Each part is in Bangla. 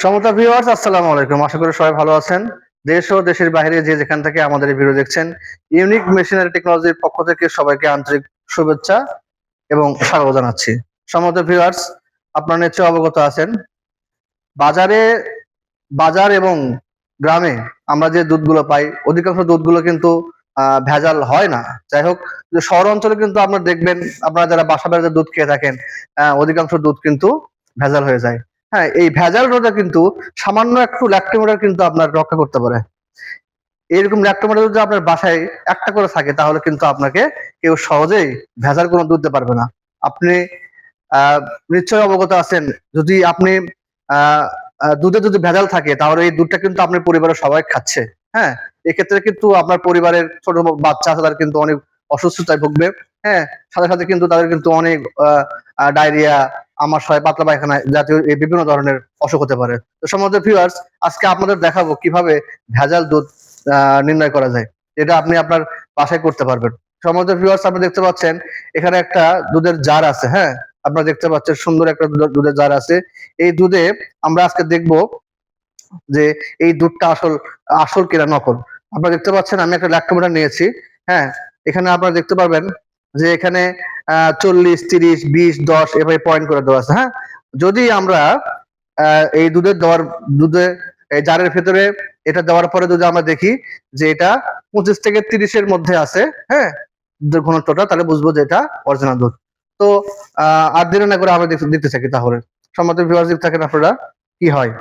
সমতা ভিউয়ার্স, আসসালামু আলাইকুম। আশা করি সবাই ভালো আছেন। দেশ ও দেশের বাইরে যে যেখান থেকে আমাদের এই ভিডিও দেখছেন, ইউনিক মেশিনারি টেকনোলজির পক্ষ থেকে সবাইকে আন্তরিক শুভেচ্ছা এবং স্বাগত জানাচ্ছি। সমতা ভিউয়ার্স, আপনারা নিশ্চয়ই অবগত আছেন, বাজারে বাজার এবং গ্রামে আমরা যে দুধগুলো পাই, অধিকাংশ দুধগুলো কিন্তু ভেজাল হয় না। যাই হোক, শহর অঞ্চলে কিন্তু আপনারা দেখবেন, আপনারা যারা বাসা বাড়িতে দুধ খেয়ে থাকেন, অধিকাংশ দুধ কিন্তু ভেজাল হয়ে যায়। হ্যাঁ, এই ভেজাল রোধে কিন্তু সামান্য একটু ল্যাক্টোমিটার কিন্তু আপনার রক্ষা করতে পারে। এরকম ল্যাক্টোমিটার যদি আপনার বাসায় একটা করে থাকে, তাহলে কিন্তু আপনাকে কেউ সহজেই ভেজাল কোনো দুধ দিতে পারবে না। আপনি আহ নিশ্চয়ই অবগত আছেন, যদি আপনি আহ দুধে যদি ভেজাল থাকে, তাহলে এই দুধটা কিন্তু আপনার পরিবারের সবাই খাচ্ছে। হ্যাঁ, এক্ষেত্রে কিন্তু আপনার পরিবারের ছোট বাচ্চা আছে, তারা কিন্তু অনেক অসুস্থতায় ভুগবে। হ্যাঁ, সাথে সাথে কিন্তু তাদের কিন্তু অনেক ডায়রিয়া, আমাশয়, পাতলা পায়খানা জাতীয় এই বিভিন্ন ধরনের অসুখ হতে পারে। তো সম্মানিত ভিউয়ার্স, আজকে আপনাদের দেখাবো কিভাবে ভেজাল দুধ নির্ণয় করা যায়, যেটা আপনি আপনার বাসায় করতে পারবেন। সম্মানিত ভিউয়ার্স, আপনি দেখতে পাচ্ছেন এখানে একটা দুধের জার আছে। হ্যাঁ, আপনারা দেখতে পাচ্ছেন সুন্দর একটা দুধের জার আছে। এই দুধে আমরা আজকে দেখব যে এই দুধটা আসল আসল কিনা নকল। আপনারা দেখতে পাচ্ছেন আমি একটা ল্যাক্টোমিটার নিয়েছি। হ্যাঁ, এখানে আপনারা দেখতে পারবেন যে এখানে 40, 30, 20, 10 এভাবে পয়েন্ট করে দেওয়া আছে। হ্যাঁ, যদি আমরা এই দুধে এই জারের ভেতরে এটা দেওয়ার পরে যদি আমরা দেখি যে এটা 25 থেকে 30 এর মধ্যে আছে, হ্যাঁ, দুধের ঘনত্বটা, তাহলে বুঝবো যে এটা অরিজিনাল দুধ। তো আর দেরি না করে আমরা দেখতে থাকি তাহলে। সম্মত ভিউয়ার্স, দেখতে থাকেন আপনারা কি হয়।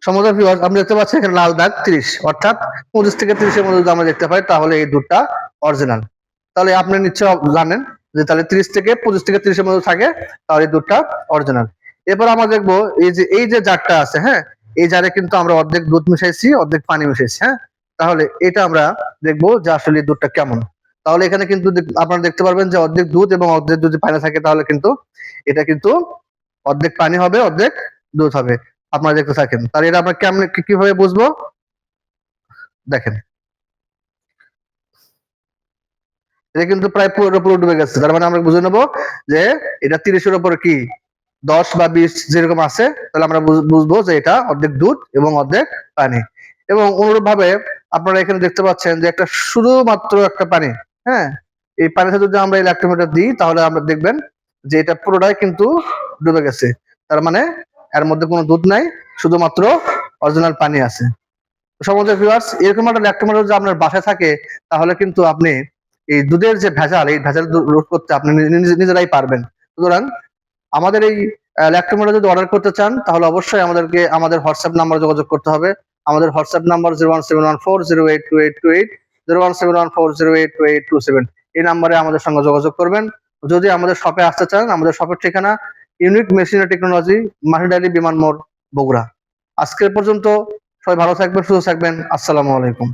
সমুদ্র ভিউয়ার্স, আপনি দেখতে পাচ্ছেন এখানে লাল দাগ 30, অর্থাৎ 25 থেকে 30 এর মধ্যে যদি আমরা দেখতে পাই, তাহলে এই দুধটা অরিজিনাল। তাহলে আপনি নিশ্চয় জানেন যে তাহলে 30 থেকে 25 থেকে 30 এর মধ্যে থাকে, তাহলে এই দুধটা অরিজিনাল। এরপর আমরা দেখবো এই যে জারটা আছে, হ্যাঁ, এই জারে কিন্তু আমরা অর্ধেক দুধ মিশাইছি, অর্ধেক পানি মিশাইছি। হ্যাঁ, তাহলে এটা আমরা দেখবো যে আসলে দুধটা কেমন। তাহলে এখানে কিন্তু আপনারা দেখতে পারবেন যে অর্ধেক দুধ এবং অর্ধেক যদি পানি থাকে, তাহলে কিন্তু এটা কিন্তু অর্ধেক পানি হবে, অর্ধেক দুধ হবে। আপনারা দেখতে থাকেন। তাহলে এটা আমরা কেমন কিভাবে বুঝবো, দেখেন। এটা কিন্তু প্রায় পুরো ডুবে গেছে। তার মানে আমরা বুঝে নেবো যে এটা 30-এর উপরে কি 10 বা 20 যেরকম আছে, তাহলে আমরা বুঝবো যে এটা অর্ধেক দুধ এবং অর্ধেক পানি। এবং অনুরূপ ভাবে আপনারা এখানে দেখতে পাচ্ছেন যে একটা শুধুমাত্র একটা পানি। হ্যাঁ, এই পানিতে যদি আমরা এই ল্যাক্টোমিটার দিই, তাহলে আমরা দেখবেন যে এটা পুরোটাই কিন্তু ডুবে গেছে। তার মানে এর মধ্যে কোনো দুধ নাই, শুধুমাত্র অরিজিনাল পানি আছে। সম্মানিত ভিউয়ার্স, এরকম একটা ল্যাক্টোমিটার যদি আপনার বাসায় থাকে, তাহলে কিন্তু আপনি এই দুধের যে ভেজাল, এই ভেজাল রোধ করতে আপনি নিজেরাই পারবেন। সুতরাং আমাদের এই ল্যাক্টোমিটার যদি অর্ডার করতে চান, তাহলে অবশ্যই আমাদের হোয়াটসঅ্যাপ নাম্বার যোগাযোগ করতে হবে। আমাদের হোয়াটসঅ্যাপ নাম্বার 01714082828, 01714082827। এই নাম্বারে আমাদের সঙ্গে যোগাযোগ করবেন। যদি আমাদের শপে আসতে চান, আমাদের শপের ঠিকানা ইউনিক মেশিনারি টেকনোলজি, মাহিডালি, বিমান মোড়, বগুড়া। আজকের পর্যন্ত সবাই ভালো থাকবেন, সুস্থ থাকবেন। আসসালামু আলাইকুম।